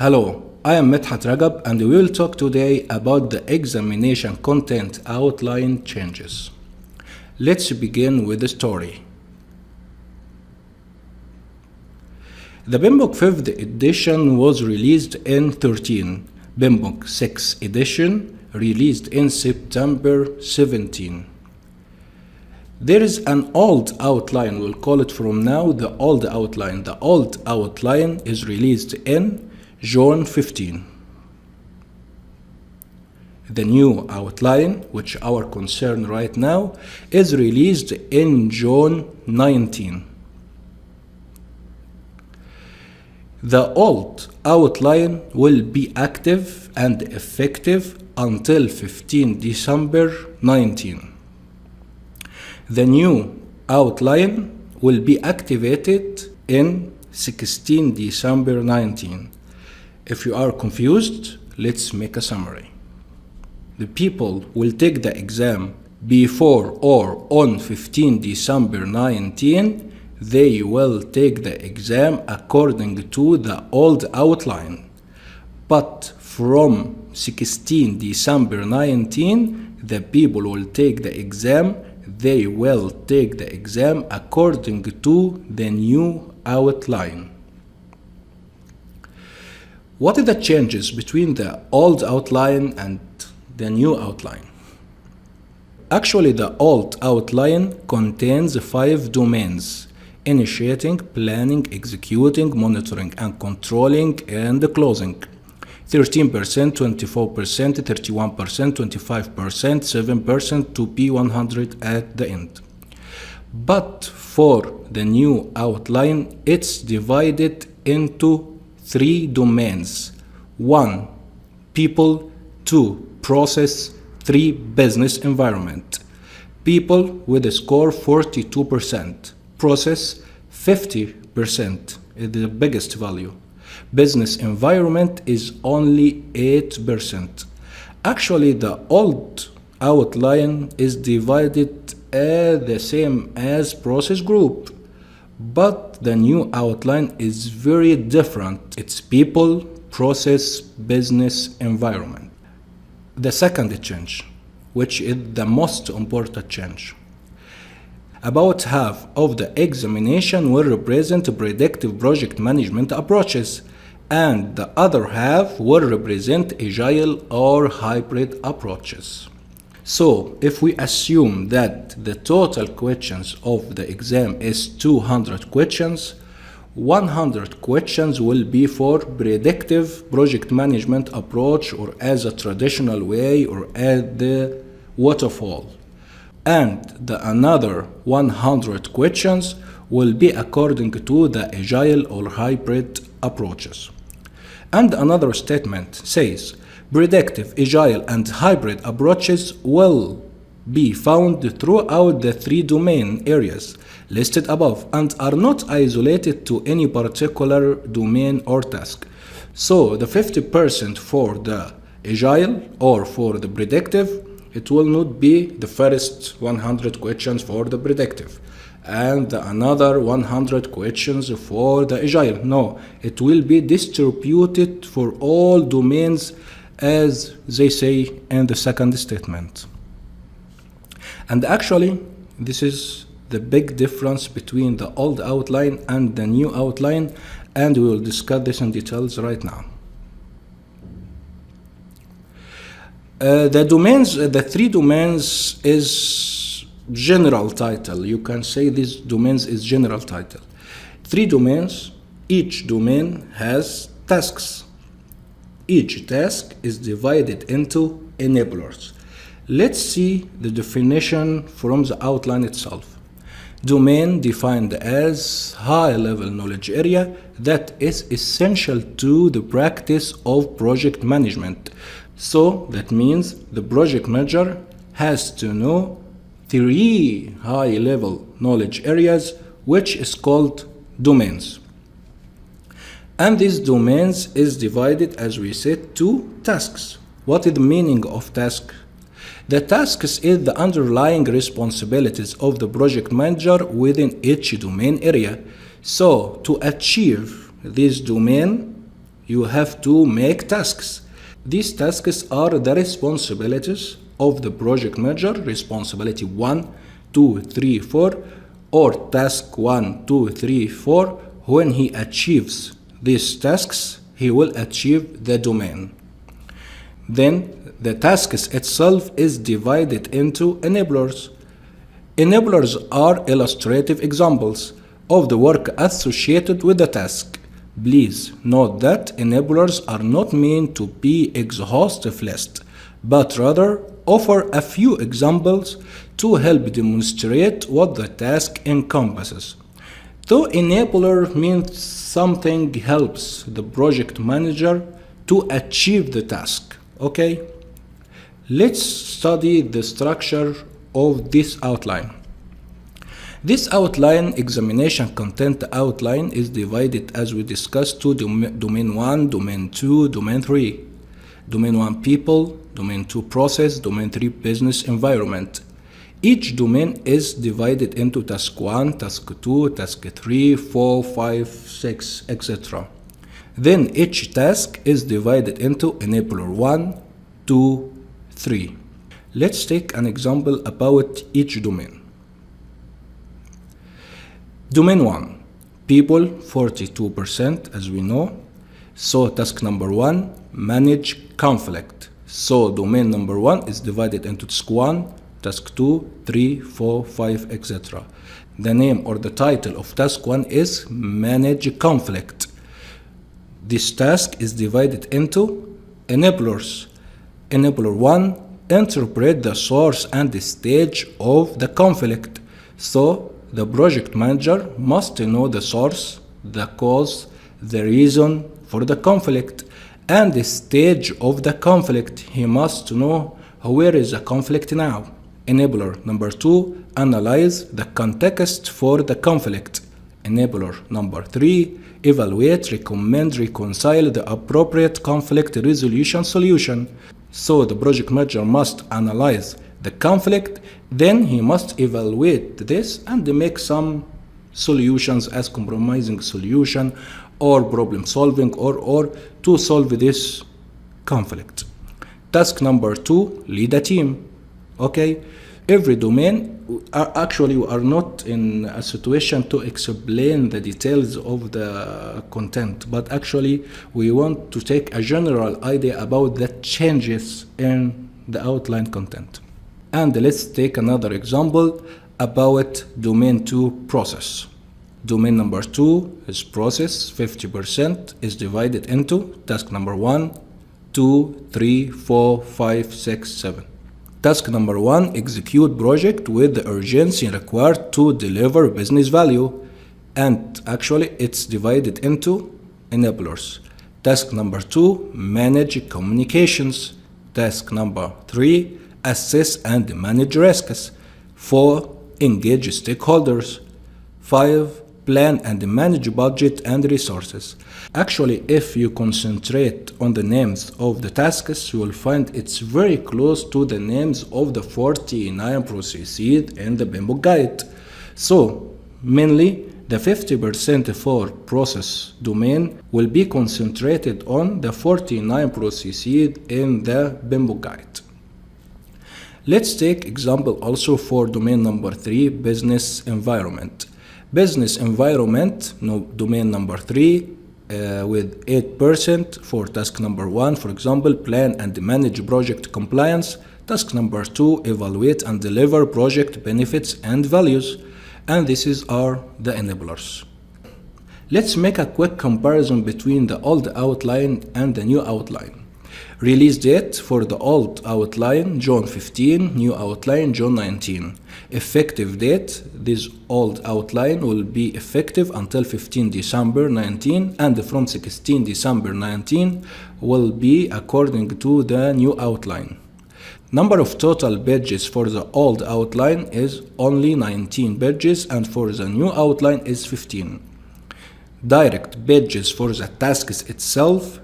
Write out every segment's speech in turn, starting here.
Hello, I am Medhat Ragab and we will talk today about the examination content outline changes. Let's begin with the story. The PMP 5th edition was released in 13, PMP 6th edition released in September 17. There is an old outline, we'll call it from now the old outline. The old outline is released in June 15. The new outline, which our concern right now, is released in June 19. The old outline will be active and effective until 15 December 19. The new outline will be activated in 16 December 19. If you are confused, let's make a summary. The people will take the exam before or on 15 December 19. They will take the exam according to the old outline. But from 16 December 19, the people will take the exam. They will take the exam according to the new outline. What are the changes between the old outline and the new outline? Actually, the old outline contains 5 domains: initiating, planning, executing, monitoring and controlling, and closing. 13%, 24%, 31%, 25%, 7% to P100 at the end. But for the new outline, it's divided into 3 domains: 1. People, 2. Process, 3. Business environment. People with a score 42%. Process 50% is the biggest value. Business environment is only 8%. Actually, the old outline is divided the same as process group. But the new outline is very different. It's people, process, business, environment. The second change, which is the most important change. About half of the examination will represent predictive project management approaches, and the other half will represent agile or hybrid approaches. So, if we assume that the total questions of the exam is 200 questions, 100 questions will be for predictive project management approach, or as a traditional way, or as the waterfall. And the another 100 questions will be according to the agile or hybrid approaches. And another statement says, predictive, agile, and hybrid approaches will be found throughout the 3 domain areas listed above and are not isolated to any particular domain or task. So the 50% for the agile or for the predictive, it will not be the first 100 questions for the predictive and another 100 questions for the agile. No, it will be distributed for all domains, as they say in the second statement. And actually, this is the big difference between the old outline and the new outline, and we will discuss this in details right now. The domains, the 3 domains is general title. You can say these domains is general title. 3 domains, each domain has tasks. Each task is divided into enablers. Let's see the definition from the outline itself. Domain defined as high-level knowledge area that is essential to the practice of project management. So that means the project manager has to know 3 high-level knowledge areas, which is called domains. And these domains is divided, as we said, to tasks. What is the meaning of task? The tasks is the underlying responsibilities of the project manager within each domain area. So to achieve this domain, you have to make tasks. These tasks are the responsibilities of the project manager, responsibility 1, 2, 3, 4, or task 1, 2, 3, 4. When he achieves these tasks, he will achieve the domain. Then the tasks itself is divided into enablers. Enablers are illustrative examples of the work associated with the task. Please note that enablers are not meant to be exhaustive list, but rather offer a few examples to help demonstrate what the task encompasses. Though enabler means something helps the project manager to achieve the task. Okay? Let's study the structure of this outline. This outline, examination content outline, is divided as we discussed to domain 1, domain 2, domain 3. Domain 1 people, domain 2 process, domain 3 business environment. Each domain is divided into task 1, task 2, task 3, 4, 5, 6, etc. Then each task is divided into enabler 1, 2, 3. Let's take an example about each domain. Domain 1, people 42% as we know. So task number 1, manage conflict. So domain number 1 is divided into task 1, task 2, 3, 4, 5, etc. The name or the title of task 1 is manage conflict. This task is divided into enablers. Enabler 1, interpret the source and the stage of the conflict. So the project manager must know the source, the cause, the reason for the conflict, and the stage of the conflict. He must know where is the conflict now. Enabler number 2, analyze the context for the conflict. Enabler number 3, evaluate, recommend, reconcile the appropriate conflict resolution solution. So the project manager must analyze the conflict, then he must evaluate this and make some solutions as compromising solution or problem solving or to solve this conflict. Task number 2, lead a team. Okay, every domain actually we are not in a situation to explain the details of the content, but actually we want to take a general idea about the changes in the outline content. And let's take another example about domain 2 process. Domain number 2 is process, 50% is divided into task number 1, 2, 3, 4, 5, 6, 7. Task number 1, execute project with the urgency required to deliver business value. And actually it's divided into enablers. Task number 2, manage communications. Task number 3, assess and manage risks. 4, engage stakeholders. 5, plan and manage budget and resources. Actually, if you concentrate on the names of the tasks, you will find it's very close to the names of the 49 processes in the PMP guide. So, mainly, the 50% for process domain will be concentrated on the 49 processes in the PMP guide. Let's take example also for domain number 3, business environment. Business environment, domain number 3, with 8% for task number 1, for example, plan and manage project compliance. Task number 2, evaluate and deliver project benefits and values. And these are the enablers. Let's make a quick comparison between the old outline and the new outline. Release date for the old outline, June 15, new outline, June 19. Effective date, this old outline will be effective until 15 December 19, and from 16 December 19 will be according to the new outline. Number of total pages for the old outline is only 19 pages, and for the new outline is 15. Direct pages for the tasks itself,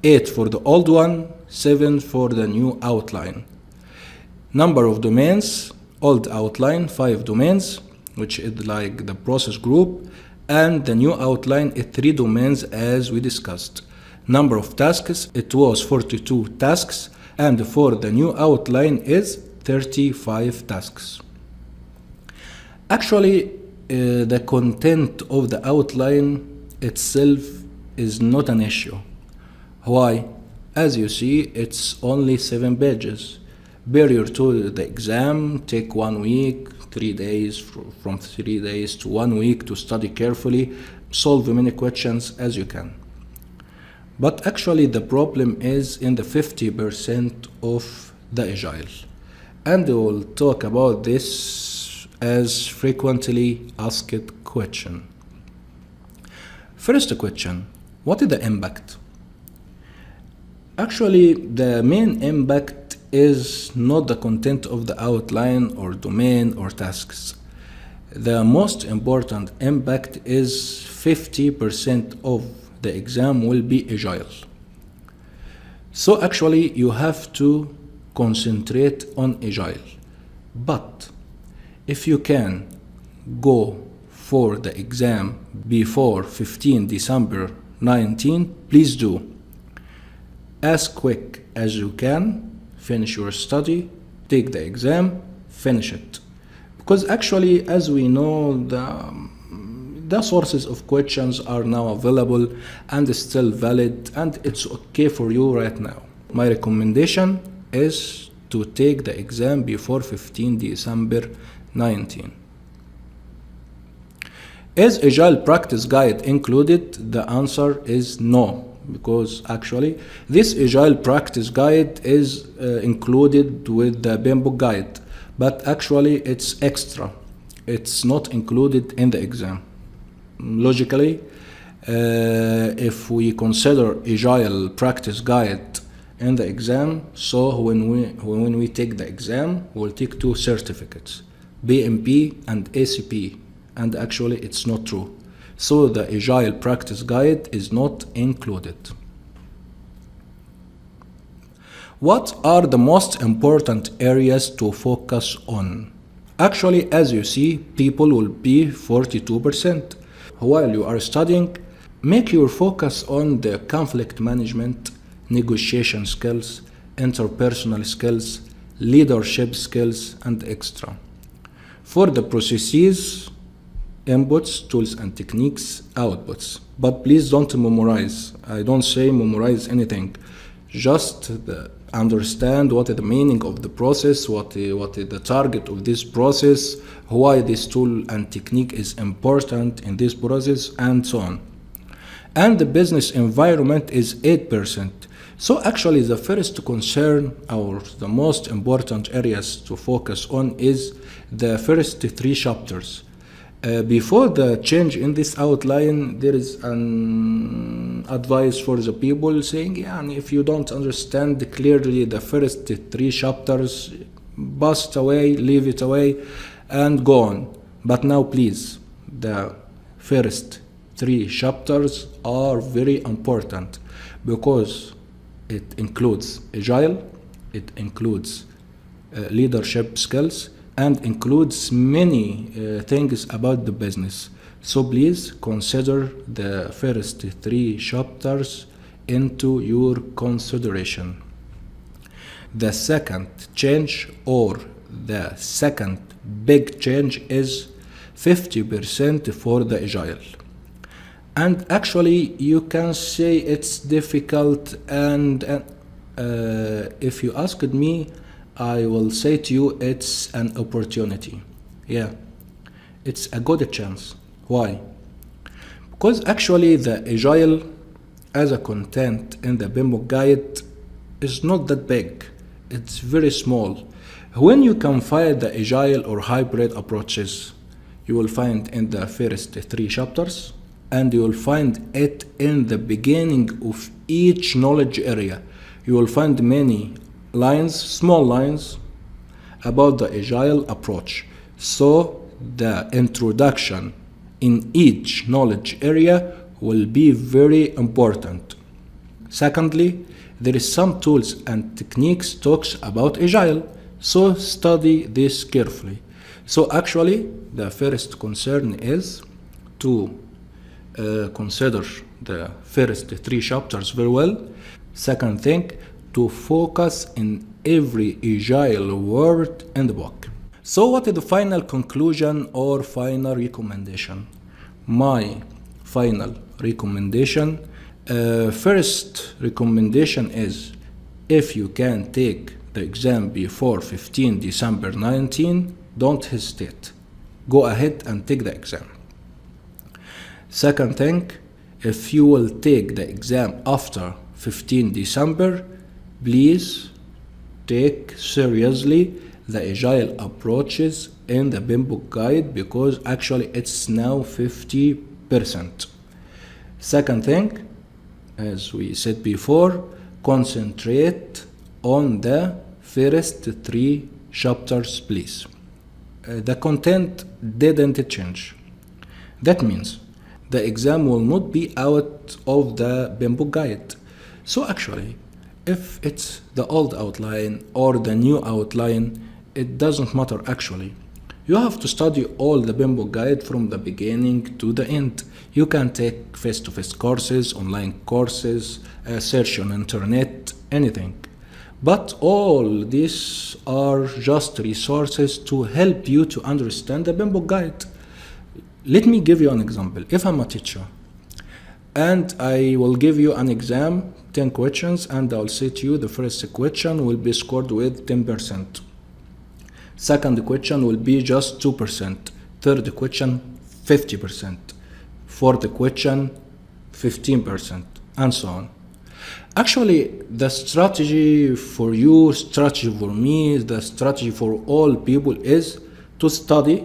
8 for the old one, 7 for the new outline. Number of domains, old outline 5 domains, which is like the process group, and the new outline is 3 domains as we discussed. Number of tasks, it was 42 tasks, and for the new outline is 35 tasks. Actually, the content of the outline itself is not an issue. Why? As you see, it's only 7 pages. Prior to the exam, take 1 week, 3 days, from 3 days to 1 week to study carefully, solve many questions as you can. But actually the problem is in the 50% of the Agile. And we will talk about this as frequently asked question. First question, what is the impact? Actually, the main impact is not the content of the outline or domain or tasks. The most important impact is 50% of the exam will be Agile. So actually you have to concentrate on Agile. But if you can go for the exam before 15 December 19, please do. As quick as you can, finish your study, take the exam, finish it. Because actually, as we know, the sources of questions are now available and still valid, and it's okay for you right now. My recommendation is to take the exam before 15 December 19. Is Agile practice guide included? The answer is no, because actually this Agile practice guide is included with the PMP guide, but actually it's extra. It's not included in the exam. Logically, if we consider Agile practice guide in the exam, so when we take the exam, we'll take 2 certificates, PMP and ACP, and actually it's not true. So the Agile practice guide is not included. What are the most important areas to focus on? Actually, as you see, people will be 42%. While you are studying, make your focus on the conflict management, negotiation skills, interpersonal skills, leadership skills, and extra. For the processes, inputs, tools and techniques, outputs. But please don't memorize. I don't say memorize anything. Just understand what is the meaning of the process, what is the target of this process, why this tool and technique is important in this process, and so on. And the business environment is 8%. So actually the first concern or the most important areas to focus on is the first 3 chapters. Before the change in this outline, there is an advice for the people saying, yeah, and if you don't understand clearly the first 3 chapters, bust away, leave it away, and go on. But now please, the first 3 chapters are very important because it includes Agile, it includes leadership skills, and includes many things about the business. So please consider the first 3 chapters into your consideration. The second change or the second big change is 50% for the Agile. And actually you can say it's difficult, and if you asked me, I will say to you it's an opportunity. Yeah, it's a good chance. Why? Because actually the Agile as a content in the PMP guide is not that big. It's very small. When you confine the Agile or hybrid approaches, you will find in the first 3 chapters, and you will find it in the beginning of each knowledge area. You will find many lines, small lines, about the Agile approach. So the introduction in each knowledge area will be very important. Secondly, there is some tools and techniques talks about Agile, so study this carefully. So actually, the first concern is to consider the first 3 chapters very well. Second thing, to focus in every agile word in the book. So what is the final conclusion or final recommendation? My final recommendation, first recommendation is, if you can take the exam before 15 December 19, don't hesitate. Go ahead and take the exam. Second thing, if you will take the exam after 15 December, please take seriously the agile approaches in the PMP book guide, because actually it's now 50%. Second thing, as we said before, concentrate on the first 3 chapters, please. The content didn't change. That means the exam will not be out of the PMP book guide. So actually, if it's the old outline or the new outline, it doesn't matter actually. You have to study all the PMP book guide from the beginning to the end. You can take face-to-face courses, online courses, search on internet, anything. But all these are just resources to help you to understand the PMP book guide. Let me give you an example. If I'm a teacher and I will give you an exam, 10 questions, and I'll say to you the first question will be scored with 10%. Second question will be just 2%. Third question, 50%. Fourth question, 15%, and so on. Actually, the strategy for you, strategy for me, the strategy for all people is to study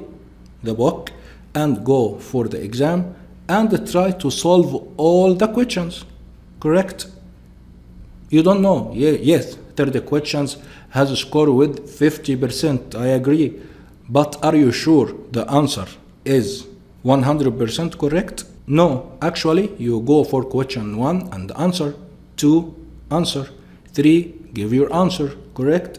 the book and go for the exam and try to solve all the questions. Correct? You don't know. Yes, 30 questions has a score with 50%. I agree. But are you sure the answer is 100% correct? No. Actually, you go for question 1 and answer. 2, answer. 3, give your answer. Correct?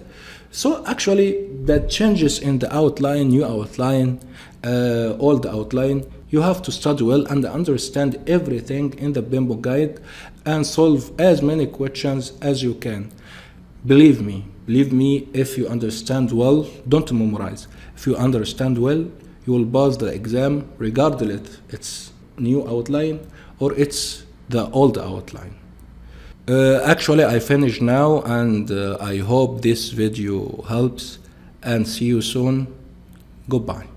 So actually, the changes in the outline, new outline, old outline, you have to study well and understand everything in the PMP book guide and solve as many questions as you can. Believe me, if you understand well, don't memorize. If you understand well, you will pass the exam regardless it's new outline or it's the old outline. Actually, I finished now, and I hope this video helps, and see you soon. Goodbye.